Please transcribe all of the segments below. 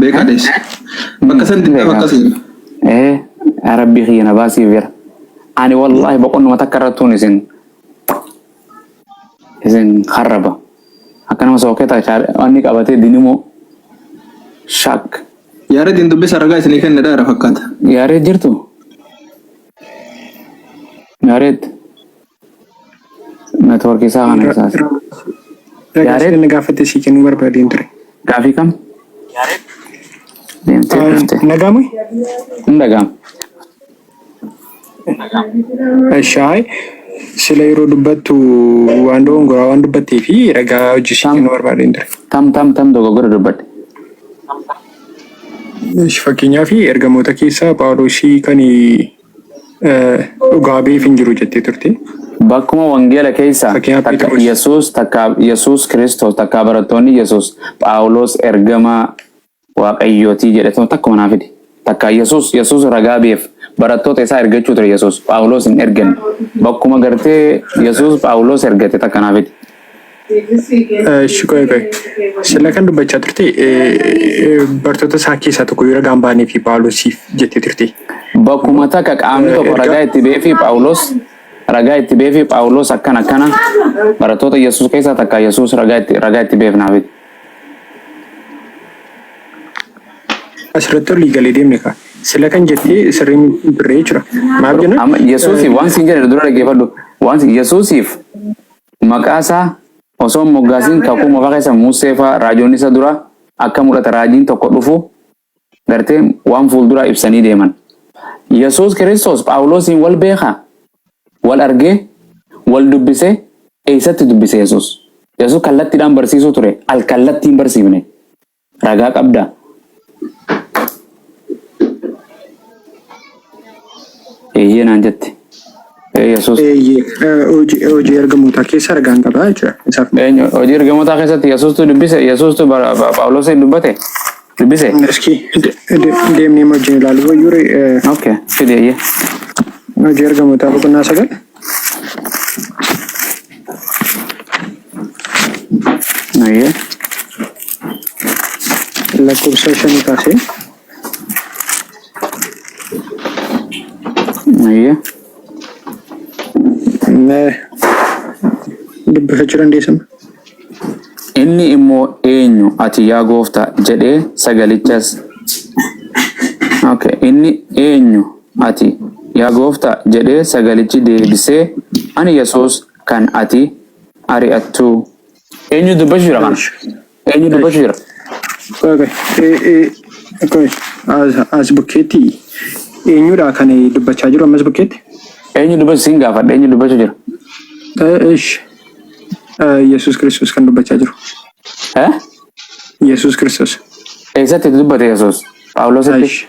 beekades. Bakka santi bakka Rabbi khiyana baasii vera. Ani wallahi boqonnuma takka irrattuun isin harraba. Akkanuma sooketa wanni qabatee dinimoo shak. Yaare din dubbisa ragaa isinii kennedha fakkaata. Yaaree jirtu? Yaareet networkii isaa kana isaas. Yaareet inni gaafate sii kennuu barbaadeen ture. Gaafii kam? Yaareet deemtee dhuftee. Nagaamu? Ndagaam. Shaay sila yeroo dubbattu waan dogongoraa waan dubbattee fi ragaa hojii sii kennuu barbaadeen ture. Tam dogoggora dubbadhe. Fakkeenyaaf ergamoota keessaa Phaawulosii kan dhugaa beef hin jiru jettee turte. Bakkuma wangeela keessa takka Yesuus Kiristoos takka barattoonni Yesuus Phaawulos ergama waaqayyootii jedhatu takkuma naa fidi. Takka Yesuus ragaa beef barattoota isaa ergachuu ture Yesuus Phaawulos hin ergan. Bakkuma gartee Yesuus Phaawulos ergate takka naa fidi. Shukoi. Sila kan dubbachaa turte bartoota isaa keessaa tokko yoo ragaan baanee fi Phaawulosiif jettee turte. Bakkuma takka qaamni tokko ragaa itti bee fi Phaawulos akkana barattoota Yesuus keessaa takka Yesuus ragaa itti beef naa fidi. Asirratti olii galee deemne kaa. Sila kan jettee sirriin birree jira. Maaf jenna? Amma Yesuusiif waan siin jedhe dura dhaggeeffadhu. Waan Yesuusiif maqaa isaa osoo moggaasiin kakuu mofa keessa Museefaa raajoonni isa dura akka mul'ata raajiin tokko dhufu gartee waan fuuldura ibsanii deeman. Yesuus Kiristoos Phaawulosiin wal beekaa wal argee wal dubbisee eessatti dubbise Yesuus. Yesuus kallattiidhaan barsiisuu ture al kallattiin barsiifne ragaa qabdaa. Naan jette. Yesuus. Hojii ergamootaa keessa ragaan qabaa jechuudha. Hojii ergamootaa keessatti Yesuustu dubbise Yesuustu Phaawulosiin dubbate dubbise. Eski deemnee wajjin ilaaluu wayyure. Okay, fideeyye. Hojii ergamootaa boqonnaa 9. Ayyee. Lakkoofsa 5 kaasee. Ayyee. Dubbifachuu dandeessama. Inni immoo eenyu ati yaa gooftaa jedhee sagalichas. Okay, inni eenyu ati yaa gooftaa jedhee sagalichi deebisee ani Yesuus kan ati ari'attu. Eenyu dubbachuu jira kana? Eenyu dubbachuu jira? Okay. As bukkeetti eenyudha kan dubbachaa jiru ammas bukkeetti? Eenyu dubbachuu siin gaafadha eenyu dubbachuu jira? Yesuus Kiristoos kan dubbachaa jiru. Yesuus Kiristoos. Eessatti dubbate Yesuus? Phaawulositti?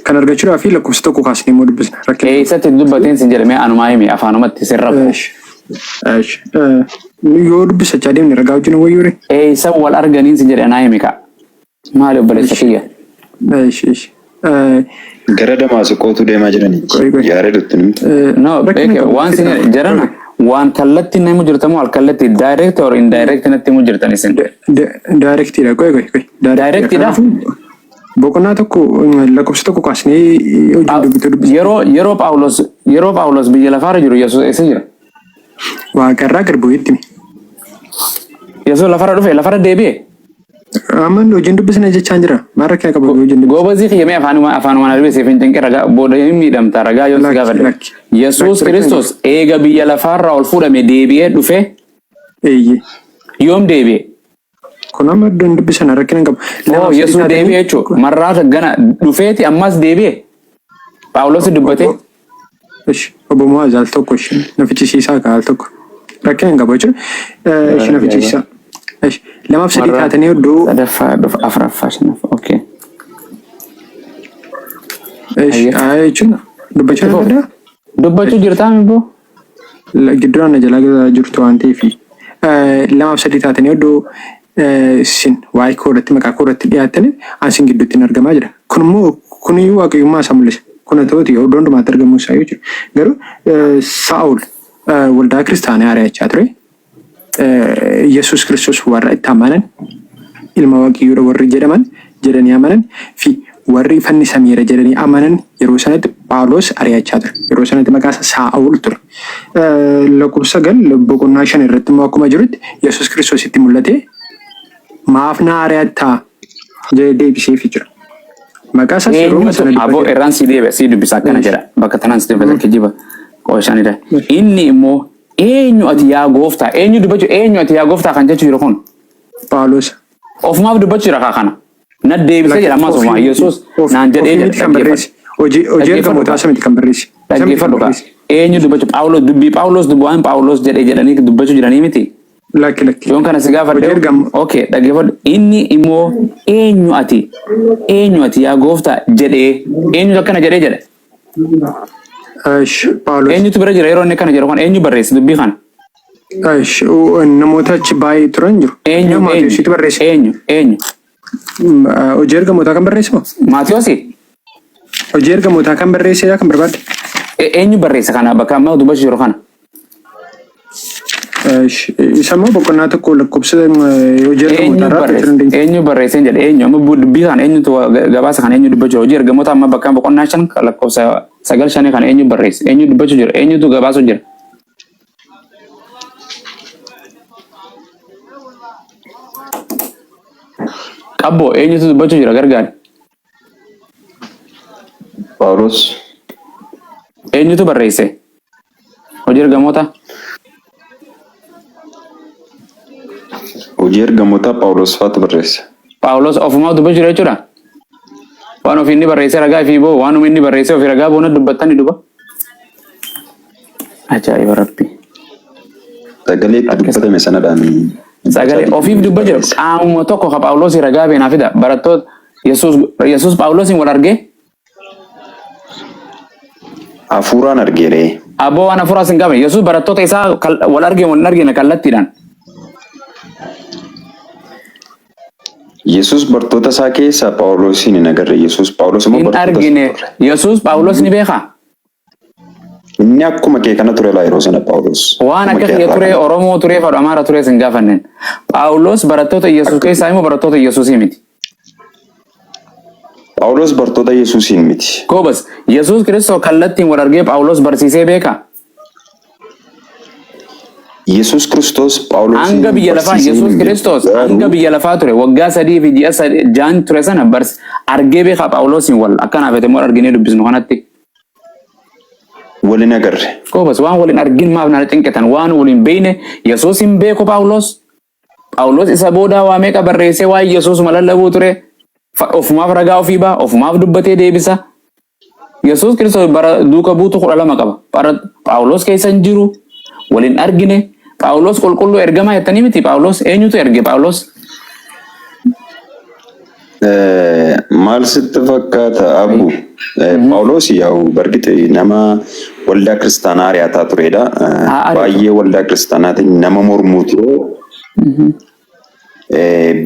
Kan argachuudhaaf lakkoofsa tokko kaasnee immoo dubbisna. Eessatti dubbateen sin jedhamee anumaa himi afaanumatti sirrafu. Yoo dubbisachaa deemne ragaa wajjin wayyure. Eessa wal arganiin sin jedhe anaa himi kaa. Maali obboleessa kiyya? Gara Damaasqootu deemaa jiranii. Yaaree duttiin. No, waan sin jarana. Waan kallattiin nama jirtamu al kallattii direct or indirect natti mu jirtan isin. Directidha. Directidha. Boqonnaa tokko lakkoofsa tokko kaasnee hojii dubbisna. Yeroo Phaawulos biyya lafaarra jiru Yesuus eessa jira? Waaqarraa garbuutti. Yesuus lafarra dhufe lafarra deebi'e. Aman hojiin dubbisna jechaan jira. Maal rakkina qaba hojiin dubbisna. Goobazii fayyamee afaanumaan dubbisee fincinqee ragaa booda hin miidhamta ragaa yoo gaafadhe. Yesuus Kiristoos eega biyya lafaarraa ol fuudhame deebi'ee dhufe. Yoom deebi'e? Kun amma iddoon dubbisan rakkina qaba. Yesuus deebi'e jechuudha. Marraa gana dhufeeti ammas deebi'e. Phaawulos dubbate. Obbo Mo'aaz al tokko nafichisiisaa ka al tokko. Rakkina qaba jechuudha. Nafichisiisaa. Lamaaf sadii taatanii iddoo afuraffaa shanaffaa. Okay. Jechuudha. Dubbachuu danda'a? Dubbachuu jirtaa mibboo? Gidduraan na jalaa jirtu waan ta'eef lamaaf sadii taatanii iddoo sin waa'ee koodatti maqaa koodatti dhiyaatanii ansin gidduutti argamaa jira. Kun immoo kuniyyuu waaqayyummaa isaa mul'isa. Kun ta'uuti iddoo hundumaatti argamuu isaa jechuudha. Garuu Saa'ol waldaa kiristaanaa ari'achaa ture. Yesuus Kiristoos warra itti amanan ilma waaqayyoodha warri jedhaman jedhanii amanan fi warri fannisameera jedhanii amanan yeroo sanatti Phaawulos ari'achaa ture. Yeroo sanatti maqaa isaa Saa'ol ture. Lakkoofsa 9 boqonnaa 5 irratti immoo akkuma jirutti Yesuus Kiristoositti mul'ate maaf na ari'attaa jedhee deebiseefii jira. Maqaa isaa yeroo sana abo irraan si deebi'a si dubbisa akkana jedha bakka tanaan si deebi'a kijiba qooshanidha. Inni immoo eenyu ati yaa gooftaa eenyu dubbachuu eenyu ati yaa gooftaa kan jechuu jiru kun Phaawulos. ofumaaf dubbachuu jira kana na deebisee jedha ammas ofuma Yesuus naan jedhee jedha. Hojii ergamootaa samiti kan barreesse. Dhaggeeffadhu kaa eenyu dubbachuu Phaawulos dubbii Phaawulos waan Phaawulos jedhee jedhanii dubbachuu jiranii miti. Lakki. Yoon kana si gaafadhe okay dhaggeeffadhu inni immoo eenyu ati yaa gooftaa jedhee eenyu akkana jedhee jedha. Phaawulos. Eenyutu bira jira yeroo inni kana jedhu kan eenyu barreesse dubbii kana. Namoota achi baay'ee turan jiru. Eenyu. Hojii ergamootaa kan barreesse moo? Maatiyoosi. Hojii ergamootaa kan barreesse kan barbaadde? Eenyu barreesse kana bakka amma dubbachuu jiru kana? Isa moo boqonnaa tokko lakkoofsa hojii ergamootaa irratti eenyu barreesse jedhe eenyu amma dubbii kana eenyutu gabaasa kana eenyu dubbachuu hojii ergamoota amma bakka boqonnaa 5 lakkoofsa 9 kana eenyu barreesse eenyu dubbachuu jira eenyutu gabaasuu jira. Qabbo eenyutu dubbachuu jira gargaari. Phaawulos. Eenyutu barreesse hojii ergamoota. Hojii ergamoota Phaawulos faatu barreesse. Phaawulos ofumaaf dubbachuu jira jechuudha. Waan ofii inni barreesse ragaa fi boo waan inni barreesse ofii ragaa boona dubbattani duba. Ajaa'iba rabbi. Sagalee dubbatame sanadhaan. Sagalee ofiif dubbachuu qaamuma tokko ka Phaawulos ragaa beenaa fida barattoota Yesuus Phaawulosin wal argee. Hafuuraan argeere. Aboo waan hafuuraas hin qabne Yesuus barattoota isaa wal argine kallattiidhaan. Yesuus bartoota isaa keessaa Phaawulosin hin agarre. Yesuus Phaawulos immoo hin argine. Yesuus Phaawulos ni beekaa. Inni akkuma kee kana ture laa yeroo sana Phaawulos. Waan akka kee ture Oromoo ture fadhu Amaara ture sin gaafanneen. Phaawulos barattoota Yesuus keessaa immoo barattoota Yesuusii miti. Phaawulos bartoota Yesuusiin miti. Koobas Yesuus Kiristoos kallattiin wal argee Phaawulos barsiisee beekaa. Yesuus Kiristoos Phaawulos hanga biyya lafaa Yesuus Kiristoos hanga biyya lafaa ture waggaa 3 fi ji'a 6 ture sana argee beekaa Phaawulosin wal akkanaaf ete moo arginee dubbisnu kanatti. Waliin agarre. Koobas waan waliin argin maaf nana cinqetan waan waliin beeyne Yesuus hin beeku Phaawulos. Phaawulos isa boodaa waa meeqa barreessee waa Yesuus malallabuu ture. Ofumaaf ragaa ofii baa ofumaaf dubbatee deebisa. Yesuus Kiristoos bara duuka buutu 12 qaba. Phaawulos keessa hin jiru waliin argine. Phaawulos qulqulluu ergamaa jettanii miti Phaawulos eenyutu erge Phaawulos? Maal sitti fakkaata Abbu? Phaawulos yaa'u bargite nama waldaa kiristaanaa ari'ataa turedha. Baay'ee waldaa kiristaanaatiin nama mormuu ture.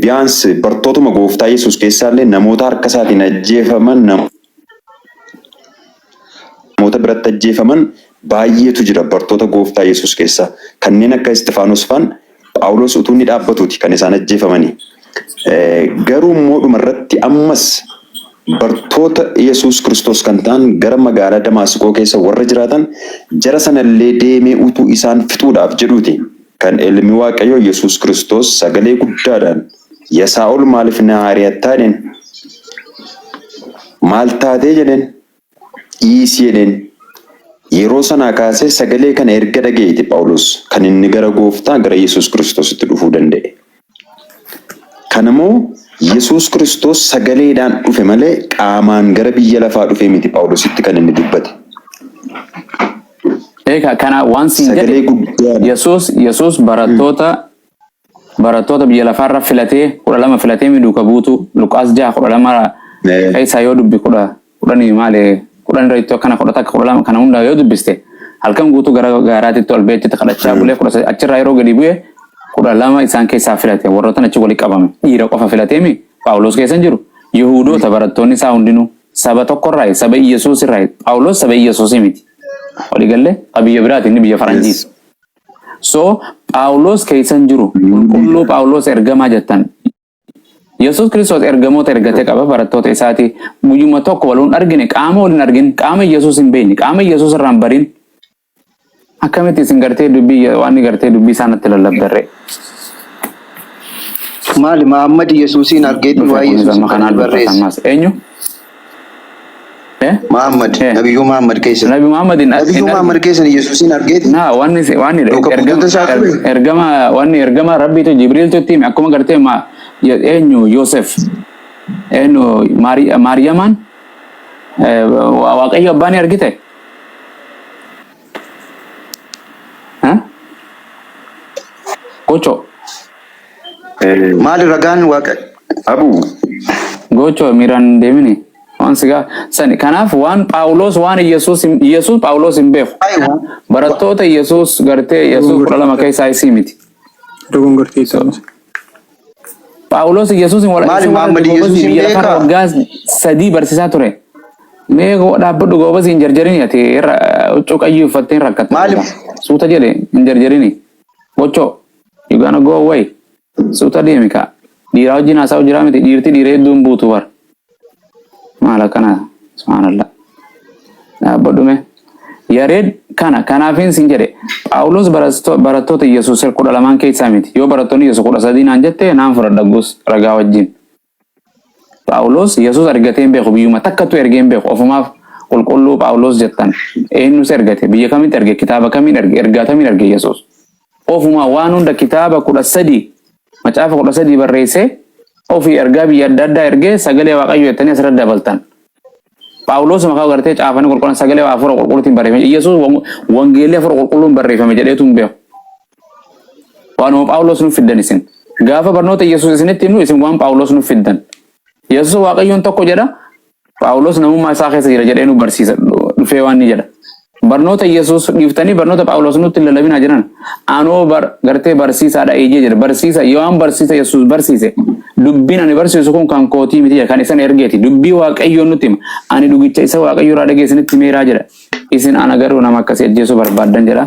Biyaans bartootuma gooftaa Yesuus keessaallee namoota harka isaatiin ajjeefaman namoota biratti ajjeefaman baay'eetu jira bartoota gooftaa Yesuus keessa. Kanneen akka Istifaanos faan Phaawulos utuu inni dhaabbatuuti kan isaan ajjeefamani. Garuu immoo dhumarratti ammas bartoota Yesuus Kiristoos kan ta'an gara magaalaa Damaasqoo keessa warra jiraatan jara sanallee deemee utuu isaan fixuudhaaf jedhuuti. Kan ilmi Waaqayyoo Yesuus Kiristoos sagalee guddaadhaan yaa Saa'ol maaliif na ari'attaa jedheen maal taatee jedheen dhiisii jedheen yeroo sanaa kaasee sagalee kana erga dhageeti Phaawulos kan inni gara gooftaa gara Yesuus Kiristoositti dhufuu danda'e. Kanammoo Yesuus Kiristoos sagaleedhaan dhufe malee qaamaan gara biyya lafaa dhufe miti Phaawulositti kan inni dubbate. Eka kana waan siin jedhe Yesuus barattoota biyya lafaarra filatee 12 filatee miduuka buutu Luqaas 6:12 keessa yoo dubbi 10 maali 10 irratti akkana 12 kana hunda yoo dubbiste halkan guutuu gara gaaraatitti ol beechite kadhachaa bulee achirraa yeroo gadi bu'e 12 isaan keessaa filate warroota achi wali qabame dhiira qofa filateemi Phaawulos keessa hin jiru Yihuudoota barattoonni isaa hundinuu saba tokkorraa saba Yesuus irraa Phaawulos saba Yesuus miti. Waligalle biyya biraati inni biyya Faranjiis. So Phaawulos keessa hin jiru qulqulluu Phaawulos ergamaa jettan Yesuus Kiristoos ergamoota ergatee qaba barattoota isaati guyyuma tokko waluun argine qaama waliin argine qaama Yesuus hin beekne qaama Yesuus irraan bariin akkamitti isin gartee dubbii waan gartee dubbii isaanitti lallabdarre. Maali Muhammad Yesuusin argeetti waa Yesuusin kan barreesse. Eenyu? Muhammad Nabiyyu Muhammad keessa. Nabi Muhammad keessa Yesuusin argeetti. Na wanni ergama Rabbiitu Jibriiltu itti hime akkuma gartee eenyu Yoosef eenyu Maariyamaan Waaqayyo abbaan argite. Gocho. Maali ragaan Waaqa Abu. Gocho miran demini. Wan siga sani kanaaf waan Phaawulos waan Yesuus Phaawulos hin beeku. Barattoota Yesuus gartee Yesuus lama keessaa isii miti. Dogongortee isaanii. Phaawulos Yesuus hin Maali Muhammad Yesuus hin beekaa? waggaa sadii barsiisaa ture. Mee dhaabbadhu goobas hin jarjarini ati huccuu qayyii uffattee hin rakkatte. Maali? Suuta jedhe hin jarjarini. Gocho you gonna go away. Suuta deemi kaa. Dhiiraa wajjin haasa'u jira miti dhiirti dhiira hedduun buutu bar. Maala kana subhanallah. Dhaabbadhume. Yareed kanaafin sin jedhe Phaawulos barattoota Yesuus 12 keessaa miti. Yoo barattoonni Yesuus 13 naan jette naan fudhadha gus ragaa wajjin. Phaawulos Yesuus argatee hin beeku biyyuma takkatu ergee hin beeku ofumaaf qulqulluu Phaawulos jettan eenyus ergate biyya kamitti erge kitaaba kamiin erge ergaa kamiin erge Yesuus ofuma waan hunda kitaaba 13 macaafa 13 barreessee ofii ergaa biyya adda addaa ergee sagalee Waaqayyoo jettanii asirra dabaltan. Phaawulos maqaa gartee caafanii qulqulluun sagalee afur qulqulluutiin barreeffame Yesuus wangeelii afur qulqulluun barreeffame jedheetu hin beeku. Waanuma Phaawulos nuuf fiddan isin gaafa barnoota Yesuus isinitti himnu isin waan Phaawulos nuuf fiddan. Yesuus Waaqayyoon tokko jedha Phaawulos namummaa isaa keessa jira jedhee nu barsiisa dhufee waan ni jedha. Barnoota Yesuus dhiiftanii barnoota Phaawulos nutti lallabinaa jiran anoo gartee barsiisaadha eejee jedha barsiisa yoo an barsiisa Yesuus barsiise dubbiin ani barsiisu kun kan kootii miti kan isan ergeeti dubbii Waaqayyoon nutti hima ani dhugicha isa Waaqayyoo irraa dhageessinitti meeraa jedha isin ana garuu nama akkasii ajjeesuu barbaaddan jedha.